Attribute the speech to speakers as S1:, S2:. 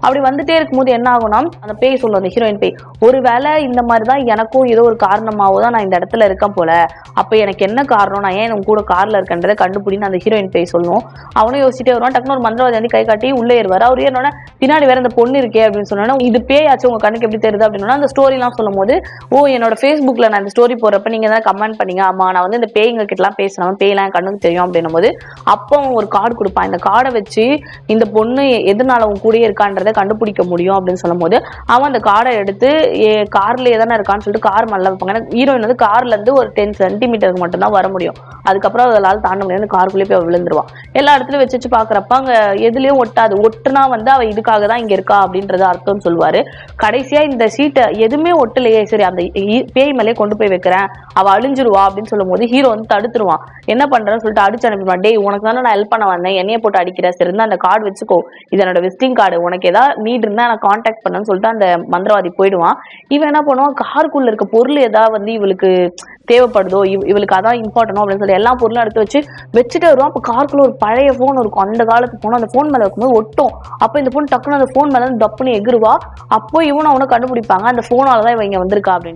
S1: அப்படி வந்துட்டே இருக்கும்போது என்ன ஆகும்னா அந்த பேய் சொல்லும், அந்த ஹீரோயின் பேய், ஒருவேளை இந்த மாதிரிதான் எனக்கும் ஏதோ ஒரு காரணமாவோ தான் நான் இந்த இடத்துல இருக்கேன் போல, அப்ப எனக்கு என்ன காரணம், நான் ஏன் உங்க கூட கார்ல இருக்கன்றதை கண்டுபிடின்னு அந்த ஹீரோயின் பேய் சொல்லும். அவனும் யோசிச்சுட்டே வருவான். டக்குனு ஒரு மந்திரவாதி வந்து கை காட்டி உள்ளே ஏறுவார். அவர் ஏறினோன்னா பின்னாடி வேற இந்த பொண்ணு இருக்கே அப்படின்னு சொன்னோன்னா, இது பேயாச்சு உங்க கண்ணுக்கு எப்படி தெரியுது அப்படின்னா, அந்த ஸ்டோரி எல்லாம் சொல்லும் போது, ஓ என்னோட ஃபேஸ்புக்ல நான் இந்த ஸ்டோரி போடுறப்ப நீங்க தான் கமெண்ட் பண்ணீங்க, ஆமா நான் வந்து இந்த பேய்ங்க கிட்ட எல்லாம் பேசுறேன், பேய்லாம் கண்ணுக்கு தெரியும் அப்படின்னும் போது, அப்போ ஒரு கார்டு கொடுப்பான். இந்த கார்டை வச்சு இந்த பொண்ணு எதனால உன் கூடயே இருக்கான்றதை கண்டுபிடிக்க முடியும் அப்படின்னு சொல்லும் போது, அவன் அந்த கார்டை எடுத்து கார்ல எதானே இருக்கான்னு சொல்லிட்டு கார் மேல வைப்பாங்க. ஹீரோயின் வந்து கார்ல இருந்து ஒரு 10 சென்டிமீட்டருக்கு மட்டும் தான் வர முடியும். அதுக்கப்புறம் அதனால தாண்ட முடியாது, காருக்குள்ளே போய் விழுந்துருவான். எல்லா இடத்துலயும் வச்சு பாக்குறப்ப அங்க எதுலயும் ஒட்டாது. ஒட்டுனா வந்து அவ இதுக்காக தான் இங்க இருக்கா அப்படின்றது அர்த்தம் சொல்லுவாரு. கடைசியா இந்த சீட்டை எதுவுமே ஒட்டலையே, சரி அந்த பேய் மேலே கொண்டு போய் வைக்கிறேன், அவ அழிஞ்சிருவா அப்படின்னு சொல்லும் போது ஹீரோ வந்து தடுத்துருவான். என்ன பண்றேன்னு சொல்லிட்டு அடிச்சு அனுப்பிடுவான். டேய் உனக்கு தானே நான் ஹெல்ப் பண்ண வந்தேன், என்னைய போட்டு அடிக்கிற, சரி இருந்தா அந்த கார்டு வச்சுக்கோ, இது என்னோட விசிட்டிங் கார்டு, உனக்கு ஏதாவது நீட் இருந்தா நான் கான்டாக்ட் பண்ணேன்னு சொல்லிட்டு அந்த மந்திரவாதி போயிடுவான். இவன் என்ன பண்ணுவான், காருக்குள்ள இருக்க பொருள் ஏதாவது வந்து இவளுக்கு தேவைப்படுதோ, இவளுக்கு அதான் இம்பார்ட்டனோ அப்படின்னு சொல்லி எல்லா பொருளும் எடுத்து வச்சுட்டு வருவான். அப்ப காருக்குள்ள ஒரு பழைய போன் இருக்கும், அந்த காலத்து போன், அந்த போன் மேல இருக்கும்போது ஒட்டும். அப்ப இந்த பொண்ணு டக்குன்னு அந்த போன் மேல தப்புன்னு எகிருவா. அப்போ இவனை அவனை கண்டுபிடிப்பாங்க, அந்த போனாலதான் இவன் இங்க வந்திருக்கா அப்படின்னு.